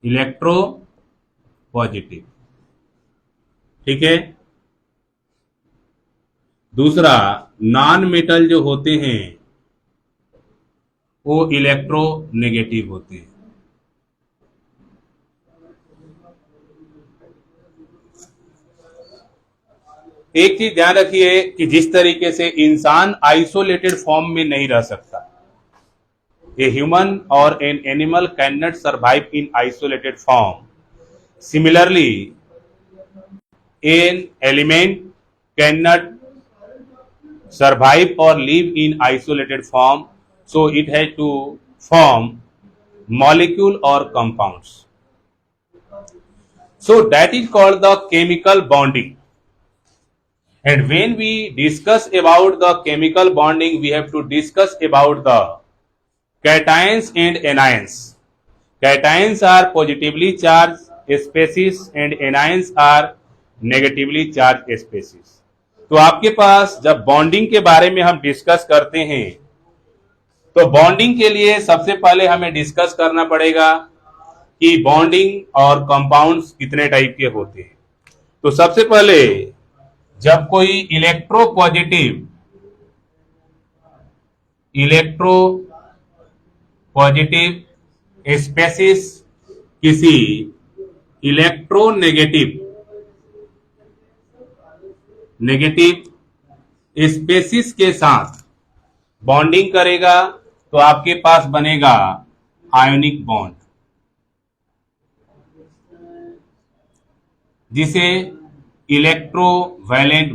Electro positive. ठीक है। दूसरा, नॉन मेटल जो होते हैं वो इलेक्ट्रो नेगेटिव होते हैं। एक चीज ध्यान रखिए कि जिस तरीके से इंसान आइसोलेटेड फॉर्म में नहीं रह सकता, ए ह्यूमन और an animal can not survive in isolated form, similarly an element can not survive or live in isolated form, so it has to form molecule or compounds. So that is called the chemical bonding. And when we discuss about the chemical bonding, we have to discuss about the cations and anions. Cations are positively charged species and anions are negatively charged species. तो आपके पास जब bonding के बारे में हम discuss करते हैं तो बॉन्डिंग के लिए सबसे पहले हमें डिस्कस करना पड़ेगा कि बॉन्डिंग और कंपाउंड्स कितने टाइप के होते हैं। तो सबसे पहले जब कोई इलेक्ट्रो पॉजिटिव स्पेसिस किसी इलेक्ट्रोनेगेटिव स्पेसिस के साथ बॉन्डिंग करेगा तो आपके पास बनेगा आयोनिक बॉन्ड, जिसे इलेक्ट्रोवैलेंट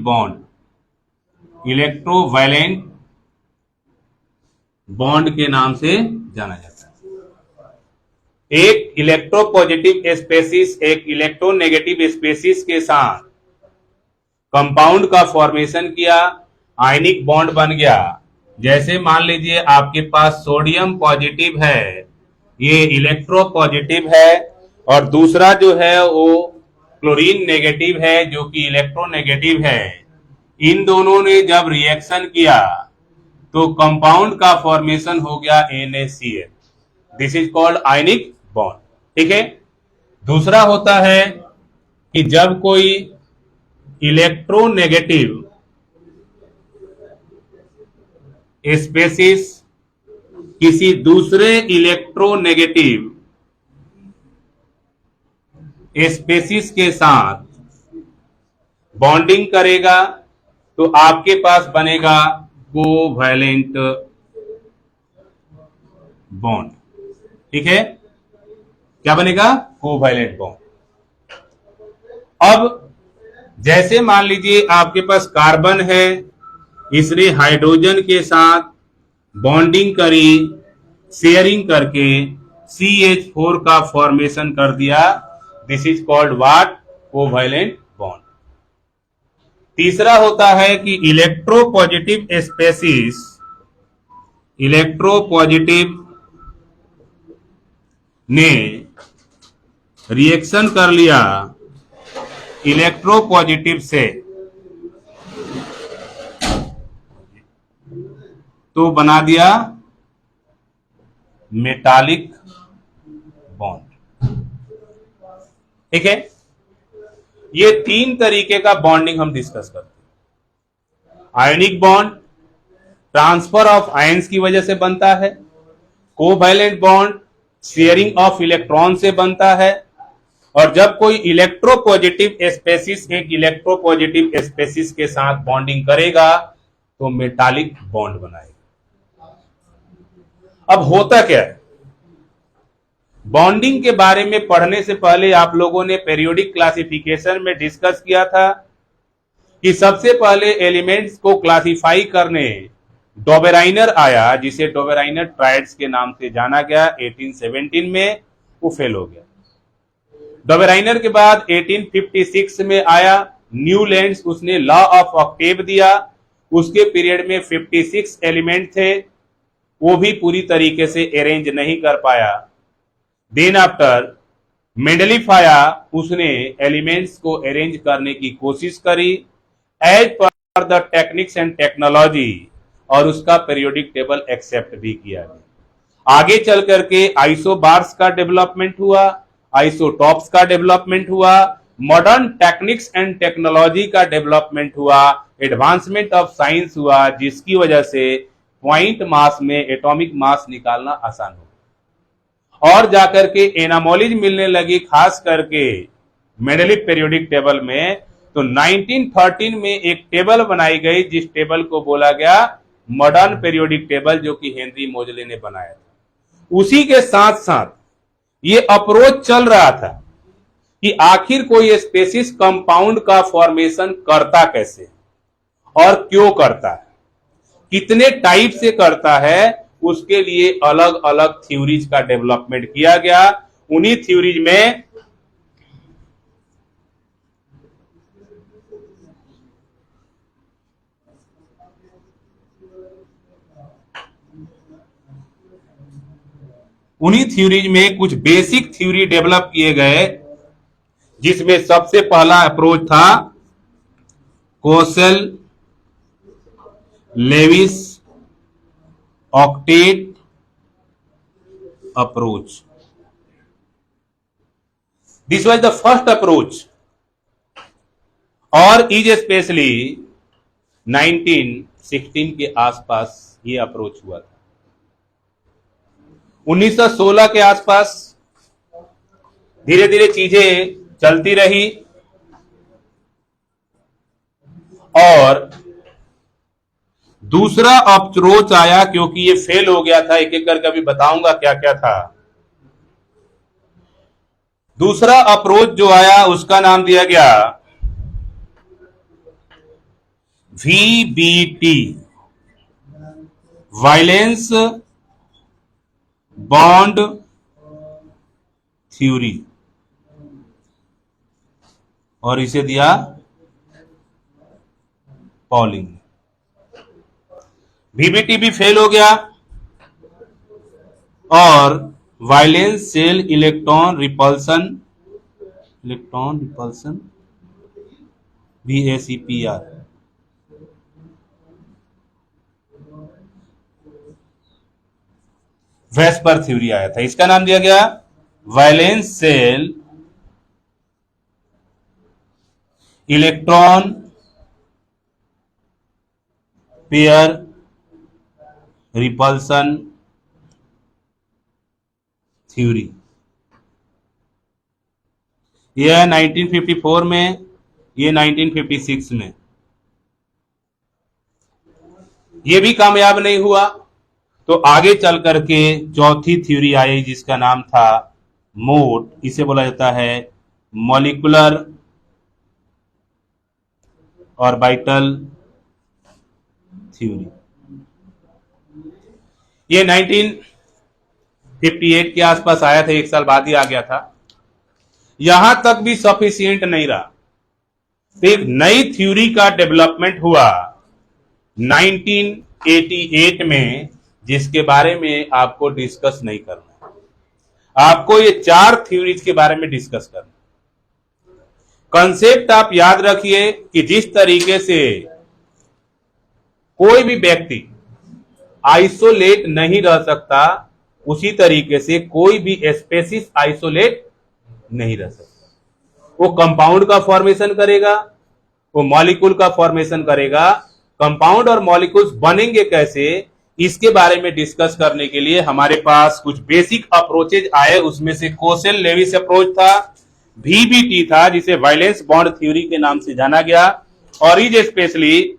बॉन्ड के नाम से जाना जाता है। एक इलेक्ट्रोपॉजिटिव स्पेसिस एक इलेक्ट्रोनेगेटिव स्पेसिस के साथ कंपाउंड का फॉर्मेशन किया, आयनिक बॉन्ड बन गया। जैसे मान लीजिए आपके पास सोडियम पॉजिटिव है, ये इलेक्ट्रो पॉजिटिव है, और दूसरा जो है वो क्लोरीन नेगेटिव है जो कि इलेक्ट्रो नेगेटिव है। इन दोनों ने जब रिएक्शन किया तो कंपाउंड का फॉर्मेशन हो गया NaCl। This is called ionic bond. ठीक है। दूसरा होता है कि जब कोई इलेक्ट्रोनेगेटिव स्पेसिस किसी दूसरे इलेक्ट्रोनेगेटिव स्पेसिस के साथ बॉन्डिंग करेगा तो आपके पास बनेगा कोवैलेंट बॉन्ड। ठीक है। क्या बनेगा? Covalent bond. अब जैसे मान लीजिए आपके पास कार्बन है, इसने हाइड्रोजन के साथ बॉन्डिंग करी, शेयरिंग करके CH4 का फॉर्मेशन कर दिया। This is called what? Covalent bond. तीसरा होता है कि इलेक्ट्रोपॉजिटिव ने रिएक्शन कर लिया इलेक्ट्रोपॉजिटिव से, तो बना दिया मेटालिक बॉन्ड। ठीक है। ये तीन तरीके का बॉन्डिंग हम डिस्कस करते हैं। Ionic bond transfer of ions की वजह से बनता है, covalent bond sharing of electron से बनता है, और जब कोई इलेक्ट्रोपॉजिटिव स्पेसिस एक इलेक्ट्रोपॉजिटिव स्पेसिस के साथ बॉन्डिंग करेगा तो मेटालिक बॉन्ड बनाएगा। अब होता क्या है? बॉन्डिंग के बारे में पढ़ने से पहले आप लोगों ने पीरियोडिक क्लासिफिकेशन में डिस्कस किया था कि सबसे पहले एलिमेंट्स को क्लासिफाई करने डोबेराइनर आया, जिसे डोबेराइनर ट्रायड्स के नाम से जाना गया। 1817 में वो फेल हो गया। डोबेराइनर के बाद 1856 में आया न्यूलैंड्स, उसने लॉ ऑफ ऑक्टेव दिया। उसके पीरियड में 56 एलिमेंट थे, वो भी पूरी तरीके से अरेंज नहीं कर पाया। देन आफ्टर मेंडलीफ आया, उसने एलिमेंट्स को अरेंज करने की कोशिश करी as per the techniques and technology, और उसका पीरियोडिक टेबल एक्सेप्ट भी किया गया। आगे चल करके आइसोबार्स का डेवलपमेंट हुआ। आइसोटॉप्स का डेवलपमेंट हुआ, मॉडर्न टेक्निक्स एंड टेक्नोलॉजी का डेवलपमेंट हुआ, एडवांसमेंट ऑफ साइंस हुआ, जिसकी वजह से पॉइंट मास में एटॉमिक मास निकालना आसान हो और जाकर के एनामोलीज मिलने लगी, खास करके मेंडेलिव पीरियोडिक टेबल में। तो 1913 में एक टेबल बनाई गई, जिस टेबल को बोला गया मॉडर्न पीरियोडिक टेबल, जो कि हेनरी मोजले ने बनाया था। उसी के साथ साथ ये अप्रोच चल रहा था कि आखिर कोई स्पेसिस कंपाउंड का फॉर्मेशन करता कैसे और क्यों करता है, कितने टाइप से करता है, उसके लिए अलग अलग थ्योरीज का डेवलपमेंट किया गया। उन्हीं थ्योरीज में कुछ बेसिक थ्योरी डेवलप किए गए, जिसमें सबसे पहला अप्रोच था Kossel Lewis octet approach. This was the first approach और इज स्पेशली 1916 के आसपास ये अप्रोच हुआ था। 1916 के आसपास धीरे धीरे चीजें चलती रही और दूसरा अप्रोच आया, क्योंकि ये फेल हो गया था। एक एक करके अभी बताऊंगा क्या क्या था। दूसरा अप्रोच जो आया उसका नाम दिया गया VBT, वायलेंस बॉन्ड थ्योरी, और इसे दिया पॉलिंग। VBT भी फेल हो गया और violence cell electron repulsion VACPR, VSEPR theory आया था। इसका नाम दिया गया violence cell electron pair repulsion theory. यह 1954 में, ये 1956 में। ये भी कामयाब नहीं हुआ, तो आगे चल करके चौथी थ्योरी आई, जिसका नाम था मोट। इसे बोला जाता है मॉलिक्यूलर ऑर्बिटल थ्योरी। ये 1958 के आसपास आया था, एक साल बाद ही आ गया था। यहां तक भी सफिशिएंट नहीं रहा, तो एक नई थ्योरी का डेवलपमेंट हुआ 1988 में, जिसके बारे में आपको डिस्कस नहीं करना। आपको ये 4 थ्योरीज के बारे में डिस्कस करना। कंसेप्ट आप याद रखिए कि जिस तरीके से कोई भी व्यक्ति आइसोलेट नहीं रह सकता, उसी तरीके से कोई भी स्पेसिस आइसोलेट नहीं रह सकता। वो कंपाउंड का फॉर्मेशन करेगा, वो मॉलिक्यूल का फॉर्मेशन करेगा। कंपाउंड और मॉलिक्यूल्स बनेंगे कैसे, इसके बारे में डिस्कस करने के लिए हमारे पास कुछ बेसिक अप्रोचेज आए। उसमें से कोसेल लेविस अप्रोच था, VBT था, जिसे वायलेंस बॉन्ड थ्योरी के नाम से जाना गया, और इज स्पेशली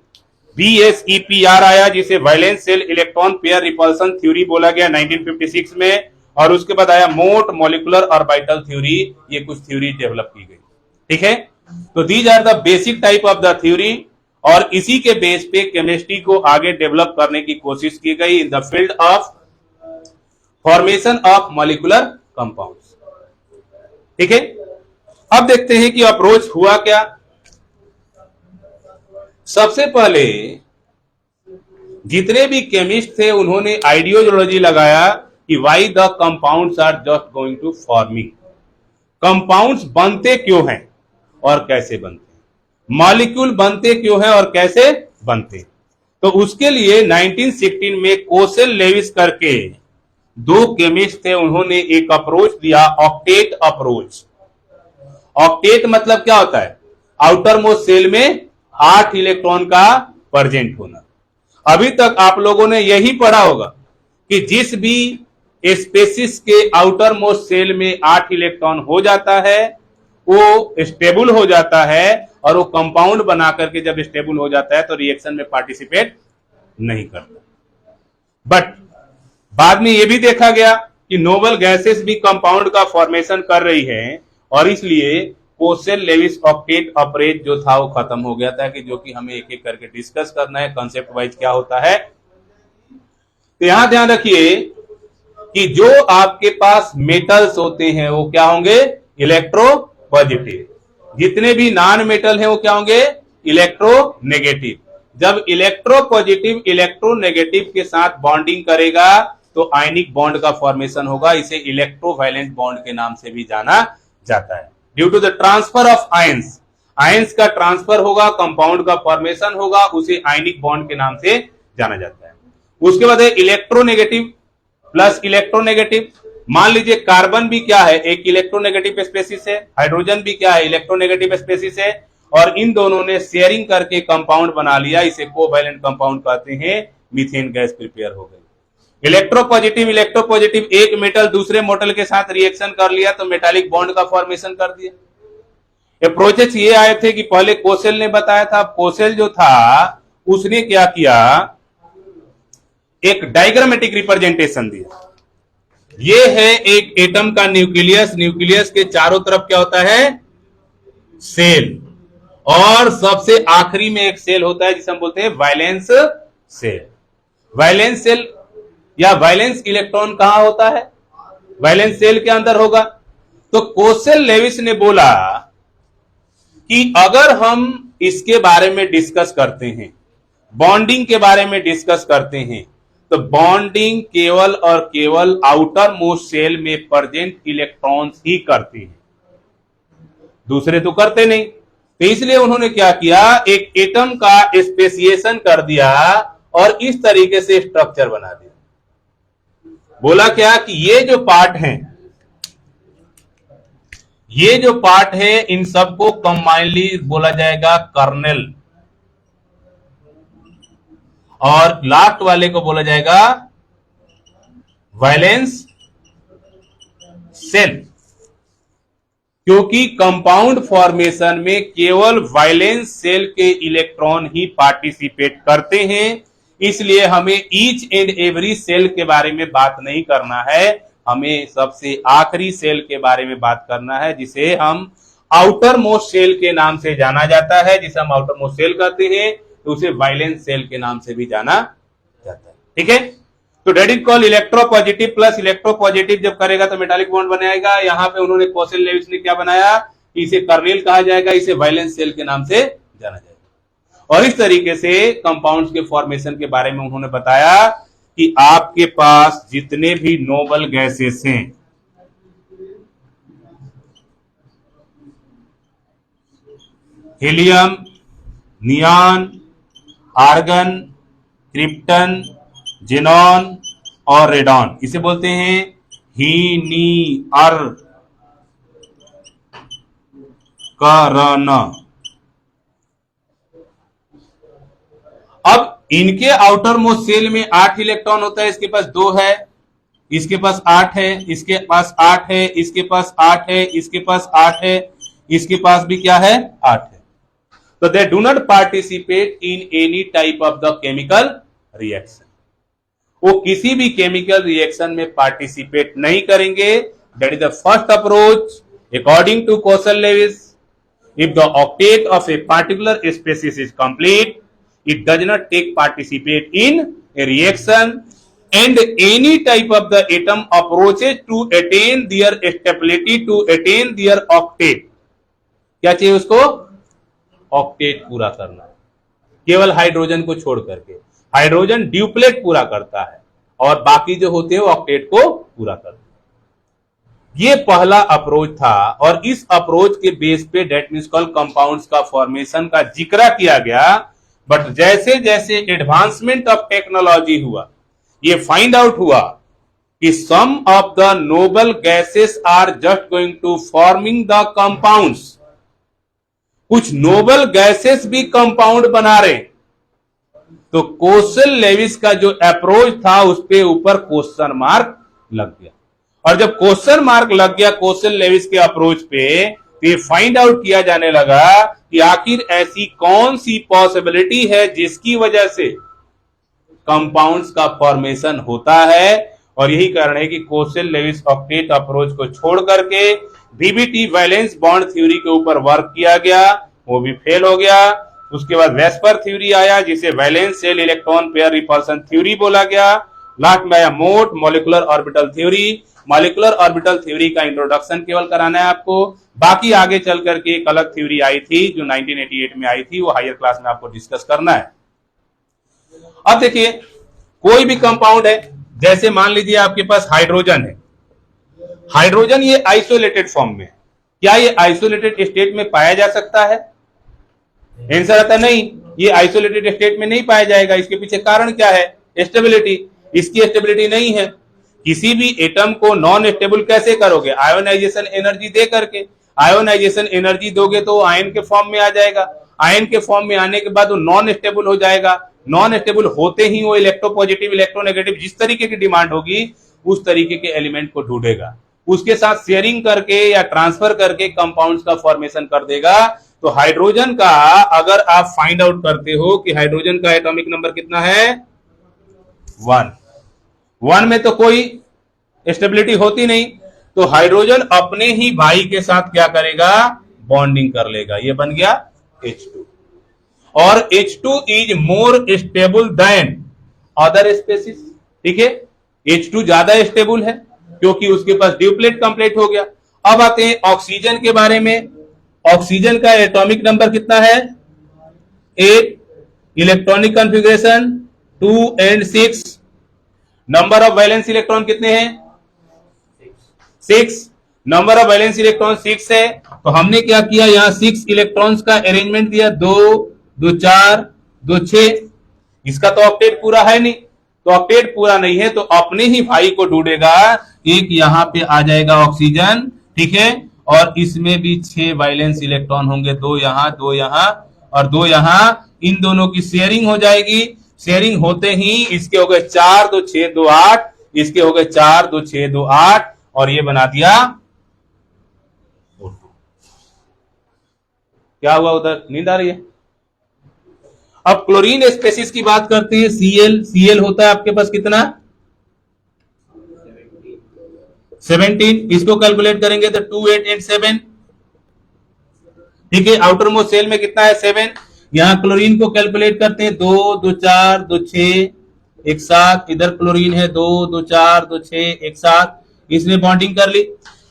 VACPR आया, जिसे violence cell electron pair repulsion theory बोला गया 1956 में, और उसके बाद आया मोट मॉलिक्यूलर ऑर्बिटल थ्योरी। ये कुछ थ्योरी डेवलप की गई, ठीक है। तो these are the basic type of the theory, और इसी के बेस पे केमिस्ट्री को आगे डेवलप करने की कोशिश की गई in the field of formation of molecular compounds, ठीक है। अब देखते हैं कि अप्रोच हुआ क्या। सबसे पहले जितने भी केमिस्ट थे, उन्होंने आइडियोलॉजी लगाया कि why the compounds are just going to forming. Compounds बनते क्यों हैं और कैसे बनते, मॉलिक्यूल बनते क्यों हैं और कैसे बनते। तो उसके लिए 1916 में कोसेल लेविस करके दो केमिस्ट थे, उन्होंने एक अप्रोच दिया, ऑक्टेट अप्रोच। ऑक्टेट मतलब क्या होता है? आउटर मोस्ट सेल में 8 इलेक्ट्रॉन का प्रेजेंट होना। अभी तक आप लोगों ने यही पढ़ा होगा कि जिस भी स्पेसिस के आउटर मोस्ट सेल में 8 इलेक्ट्रॉन हो जाता है वो स्टेबल हो जाता है, और वो कंपाउंड बना करके जब स्टेबल हो जाता है तो रिएक्शन में पार्टिसिपेट नहीं करता। बट बाद में यह भी देखा गया कि नोबल गैसेस भी कंपाउंड का फॉर्मेशन कर रही है, और इसलिए कोसेल लेविस ऑक्टेट अप्रोच जो था वो खत्म हो गया था, कि जो कि हमें एक एक करके डिस्कस करना है कंसेप्ट वाइज क्या होता है। तो यहां ध्यान रखिए कि जो आपके पास मेटल्स होते हैं वो क्या होंगे? Electro positive. जितने भी नॉन मेटल हैं वो क्या होंगे? Electro negative. जब इलेक्ट्रो पॉजिटिव इलेक्ट्रो नेगेटिव के साथ बॉन्डिंग करेगा तो आयनिक बॉन्ड का फॉर्मेशन होगा। इसे इलेक्ट्रोवैलेंट बॉन्ड के नाम से भी जाना जाता है। Due to the transfer of ions, ions का ट्रांसफर होगा, कंपाउंड का फॉर्मेशन होगा, उसे आयनिक बॉन्ड के नाम से जाना जाता है। उसके बाद इलेक्ट्रोनेगेटिव प्लस इलेक्ट्रोनेगेटिव। मान लीजिए कार्बन भी क्या है? एक इलेक्ट्रोनेगेटिव स्पेसिस है, हाइड्रोजन भी क्या है? इलेक्ट्रोनेगेटिव स्पेसिस है, और इन दोनों ने शेयरिंग करके कंपाउंड बना लिया, इसे कोवैलेंट कंपाउंड कहते हैं। मीथेन गैस प्रिपेयर हो गई। इलेक्ट्रोपॉजिटिव एक मेटल दूसरे मेटल के साथ रिएक्शन कर लिया तो मेटालिक बॉन्ड का फॉर्मेशन कर दिया। ये प्रोजेक्ट ये आए थे कि पहले कोसेल ने बताया था। कोसेल जो था उसने क्या किया? एक डायग्रामेटिक रिप्रेजेंटेशन दिया। ये है एक एटम का न्यूक्लियस, न्यूक्लियस के चारों तरफ क्या होता है? सेल, और सबसे आखिरी में एक सेल होता है जिसे हम बोलते हैं वैलेंस सेल। वैलेंस सेल या वैलेंस इलेक्ट्रॉन कहां होता है? वैलेंस सेल के अंदर होगा। तो कोसेल लेविस ने बोला कि अगर हम इसके बारे में डिस्कस करते हैं, बॉन्डिंग के बारे में डिस्कस करते हैं, तो बॉन्डिंग केवल और केवल आउटर मोस्ट सेल में प्रेजेंट इलेक्ट्रॉन्स ही करते हैं, दूसरे तो करते नहीं। तो इसलिए उन्होंने क्या किया? एक एटम का स्पेसिएशन कर दिया और इस तरीके से स्ट्रक्चर बना दिया। बोला क्या कि ये जो पार्ट है इन सबको कंबाइनली बोला जाएगा कर्नेल, और लास्ट वाले को बोला जाएगा वैलेंस सेल। क्योंकि कंपाउंड फॉर्मेशन में केवल वैलेंस सेल के इलेक्ट्रॉन ही पार्टिसिपेट करते हैं, इसलिए हमें ईच एंड एवरी सेल के बारे में बात नहीं करना है। हमें सबसे आखिरी सेल के बारे में बात करना है, जिसे हम आउटर मोस्ट सेल के नाम से जाना जाता है। जिसे हम आउटर मोस्ट सेल कहते हैं तो उसे वैलेंस सेल के नाम से भी जाना जाता है। ठीक है, तो that is called electropositive plus electropositive जब करेगा तो मेटालिक बॉन्ड बनाएगा। यहां पे उन्होंने कोसेल लेविस ने क्या बनाया? इसे कर्नेल कहा जाएगा, इसे वैलेंस सेल के नाम से जाना जाएगा। और इस तरीके से कंपाउंड्स के फॉर्मेशन के बारे में उन्होंने बताया कि आपके पास जितने भी नोबल गैसेस हैं, helium, neon, argon, krypton, xenon और रेडॉन, इसे बोलते हैं हीनियर्करण। अब इनके आउटर मोस्ट सेल में 8 इलेक्ट्रॉन होता है। इसके पास 2 है, इसके पास 8 है, इसके पास 8 है, इसके पास 8 है, इसके पास 8 है, इसके पास भी क्या है? 8 है। तो they do not participate in any type of the chemical reaction. वो किसी भी केमिकल रिएक्शन में पार्टिसिपेट नहीं करेंगे। That is the first approach according to Kossel Lewis. If the octet of a particular species is complete, it does not take participate in a reaction, and any type of the atom approaches to attain their stability, to attain their octet। क्या चाहिए उसको? Octet पूरा करना, केवल hydrogen को छोड़ करके। Hydrogen duplet पूरा करता है और बाकी जो होते हैं वो ऑक्टेट को पूरा करते हैं। ये पहला अप्रोच था, और इस अप्रोच के बेस पे डेट मींस कॉल्ड कंपाउंड्स का फॉर्मेशन का जिक्र किया गया। बट जैसे जैसे एडवांसमेंट ऑफ टेक्नोलॉजी हुआ, ये फाइंड आउट हुआ कि some of the noble gases are just going to forming the compounds, कुछ नोबल गैसेस भी कंपाउंड बना रहे। तो कोसल लेविस का जो अप्रोच था उस पे ऊपर क्वेश्चन मार्क लग गया, और जब क्वेश्चन मार्क लग गया कोसल लेविस के अप्रोच पे, तो ये फाइंड आउट किया जाने लगा कि आखिर ऐसी कौन सी पॉसिबिलिटी है जिसकी वजह से कंपाउंड्स का फॉर्मेशन होता है। और यही कारण है कि कोसल लेविस ऑक्टेट अप्रोच को छोड़ करके बीबीटी वैलेंस बॉन्ड थ्योरी के ऊपर वर्क किया गया, वो भी फेल हो गया। उसके बाद वेस्पर थ्योरी आया जिसे valence shell electron pair repulsion theory बोला गया। लास्ट में आया MOT molecular orbital theory. Molecular orbital theory का इंट्रोडक्शन केवल कराना है आपको, बाकी आगे चल करके एक अलग थ्योरी आई थी जो 1988 में आई थी, वो हायर क्लास में आपको डिस्कस करना है। अब देखिए कोई भी कंपाउंड है, जैसे मान लीजिए आपके पास हाइड्रोजन है, हाइड्रोजन ये आइसोलेटेड फॉर्म में, क्या ये आइसोलेटेड स्टेट में पाया जा सकता है? आंसर आता नहीं, ये आइसोलेटेड स्टेट में नहीं पाया जाएगा। इसके पीछे कारण क्या है? स्टेबिलिटी। इसकी स्टेबिलिटी नहीं है। किसी भी एटम को नॉन स्टेबल कैसे करोगे? आयोनाइजेशन एनर्जी दे करके। आयोनाइजेशन एनर्जी दोगे तो आयन के फॉर्म में आ जाएगा, आयन के फॉर्म में आने के बाद वो नॉन स्टेबल हो जाएगा। नॉन स्टेबल होते ही वो इलेक्ट्रोपॉजिटिव इलेक्ट्रोनेगेटिव जिस तरीके की डिमांड होगी उस तरीके के एलिमेंट को ढूंढेगा, उसके साथ शेयरिंग करके या ट्रांसफर करके कंपाउंड्स का फॉर्मेशन कर देगा। तो हाइड्रोजन का अगर आप फाइंड आउट करते हो कि हाइड्रोजन का एटॉमिक नंबर कितना है, 1, 1 में तो कोई स्टेबिलिटी होती नहीं, तो हाइड्रोजन अपने ही भाई के साथ क्या करेगा? बॉन्डिंग कर लेगा, ये बन गया H2। और H2 is more stable than other species, ठीक है, H2 ज्यादा स्टेबल है क्योंकि उसके पास ड्यूप्लेट कंप्लीट हो गया। अब आते हैं ऑक्सीजन के बारे में। ऑक्सीजन का एटॉमिक नंबर कितना है? 8, electronic configuration 2 and 6, number of valence electron कितने हैं? 6, नंबर ऑफ वैलेंस इलेक्ट्रॉन 6 है। तो हमने क्या किया, यहां 6 इलेक्ट्रॉन्स का अरेंजमेंट दिया, 2 2 4 2 6। इसका तो ऑक्टेट पूरा है नहीं, तो ऑक्टेट पूरा नहीं है तो अपने ही भाई को ढूंढेगा। एक यहां पे आ जाएगा ऑक्सीजन, ठीक है, और इसमें भी 6 वैलेंस इलेक्ट्रॉन होंगे, 2 यहां 2 यहां और 2 यहां। इन दोनों की शेयरिंग हो जाएगी। शेयरिंग होते ही इसके हो गए 4 2 6 2 8, इसके हो गए 4 2 6 2 8, और ये बना दिया O2। क्या हुआ? उधर नींद आ रही है? अब क्लोरीन स्पेसिस की बात करते हैं। Cl होता है आपके पास कितना? 17। इसको कैलकुलेट करेंगे तो 2 8 8 7, ठीक है। आउटर मोस्ट सेल में कितना है? 7। यहां क्लोरीन को कैलकुलेट करते हैं, 2 2 4 2 6 1 7, इधर क्लोरीन है 2 2 4 2 6 1 7, इसने बॉन्डिंग कर ली।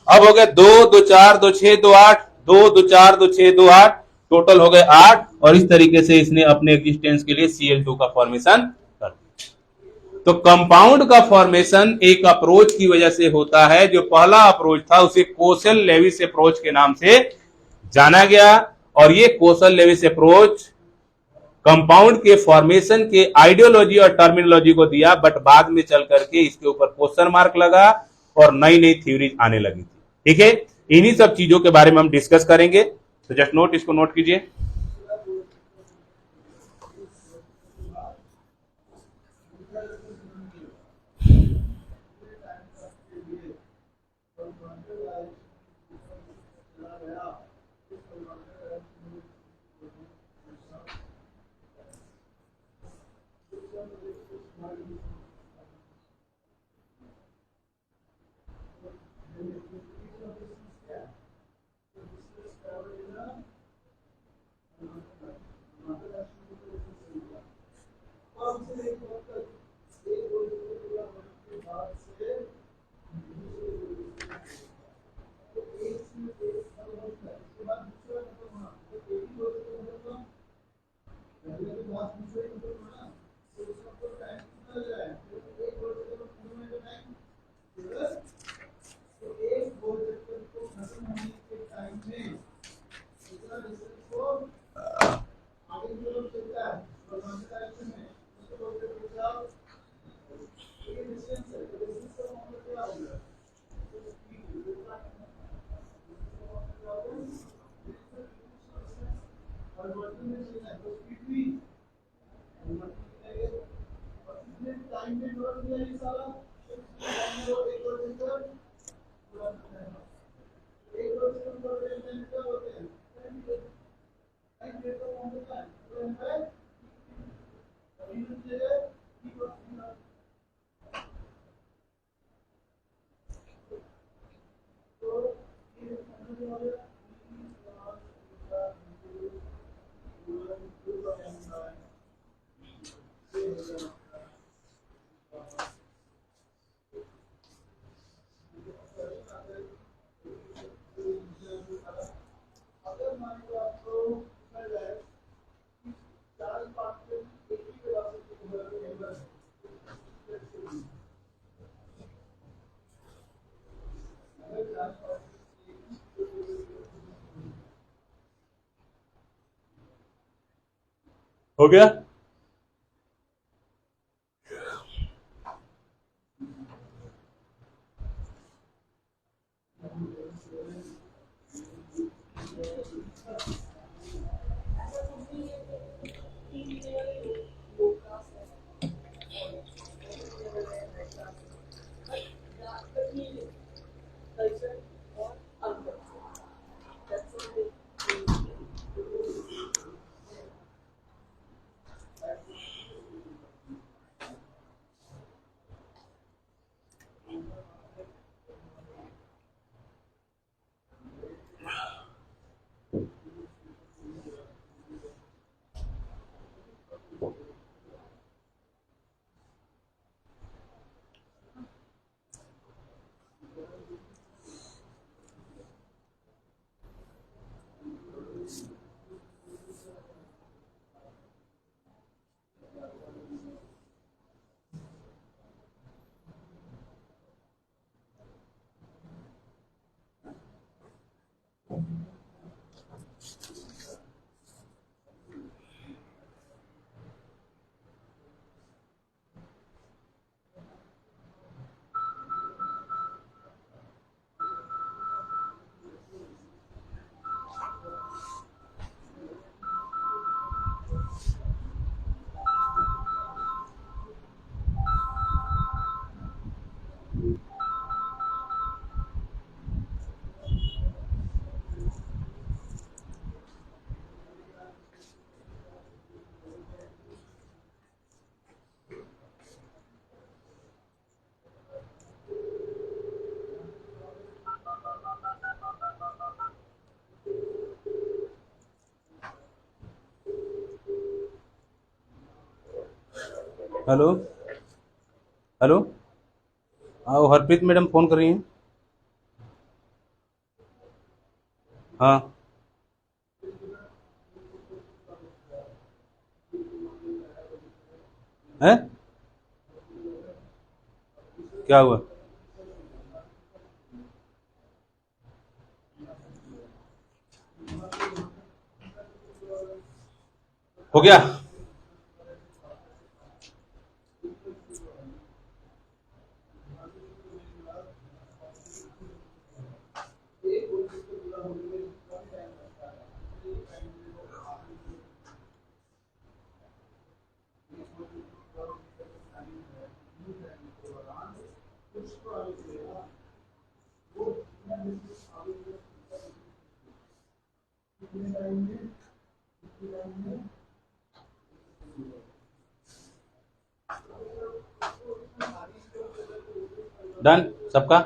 अब हो गया 2 2 4 2 6 2 8, 2 2 4 2 6 2 8, टोटल हो गए 8, और इस तरीके से इसने अपने एग्जिस्टेंस के लिए Cl2 का फॉर्मेशन कर दिया। तो कंपाउंड का फॉर्मेशन एक अप्रोच की वजह से होता है। जो पहला अप्रोच था उसे कोसल लेविस अप्रोच के नाम से जाना गया, और ये कोसल लेविस अप्रोच कंपाउंड के फॉर्मेशन के आइडियोलॉजी और टर्मिनोलॉजी को दिया, बट बाद में चल करके इसके ऊपर क्वेश्चन मार्क लगा और नई नई थ्योरीज आने लगी थी, ठीक है। इन्हीं सब चीजों के बारे में हम डिस्कस करेंगे, तो जस्ट नोट, इसको नोट कीजिए। हो गया। हेलो। हेलो। हाँ, वो हरप्रीत मैडम फोन कर रही हैं। हाँ। है। क्या हुआ? हो गया। डन सबका।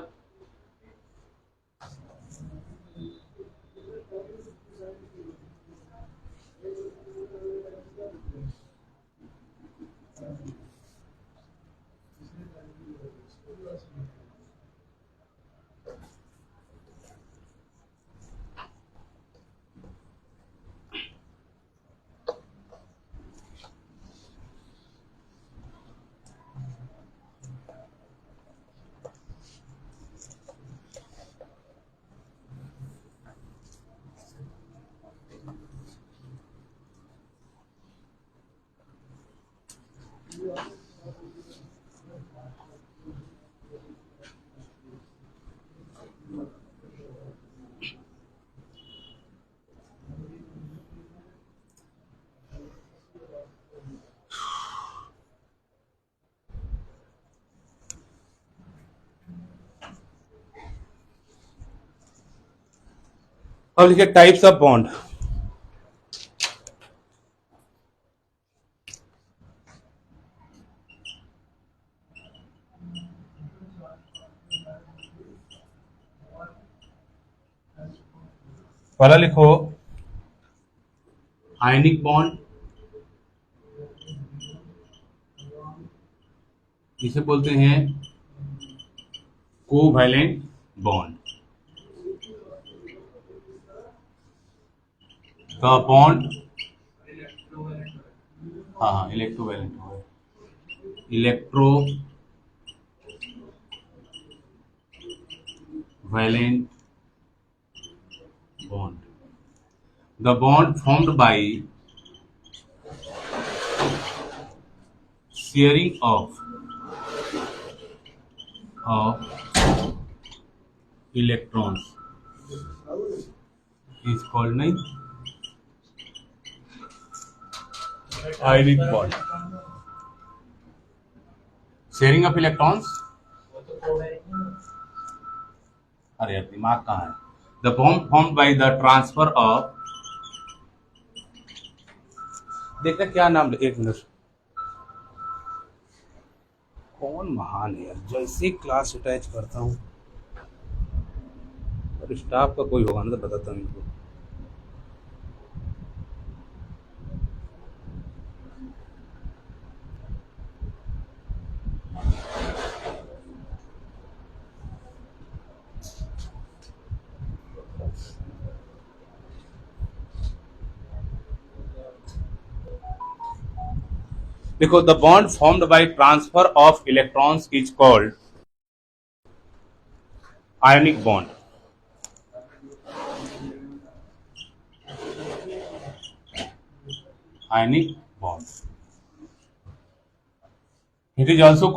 अब लिखिए टाइप्स ऑफ बॉन्ड। पहला लिखो आयनिक बॉन्ड, इसे बोलते हैं कोवैलेंट बॉन्ड। का बॉन्ड, हाँ हाँ इलेक्ट्रोवैलेंट हो, electrovalent bond, the bond formed by sharing of electrons is called नहीं ionic bond. Sharing of electrons, अरे यार दिमाग कहाँ है, the bond formed by the transfer of, देखना क्या नाम, एक मिनट, कौन महान है यार, जैसे ही क्लास अटैच करता हूँ और स्टाफ का कोई होगा ना तो बताता हूँ इनको। देखो, the bond formed by transfer of electrons is called ionic bond. Ionic bond, it is also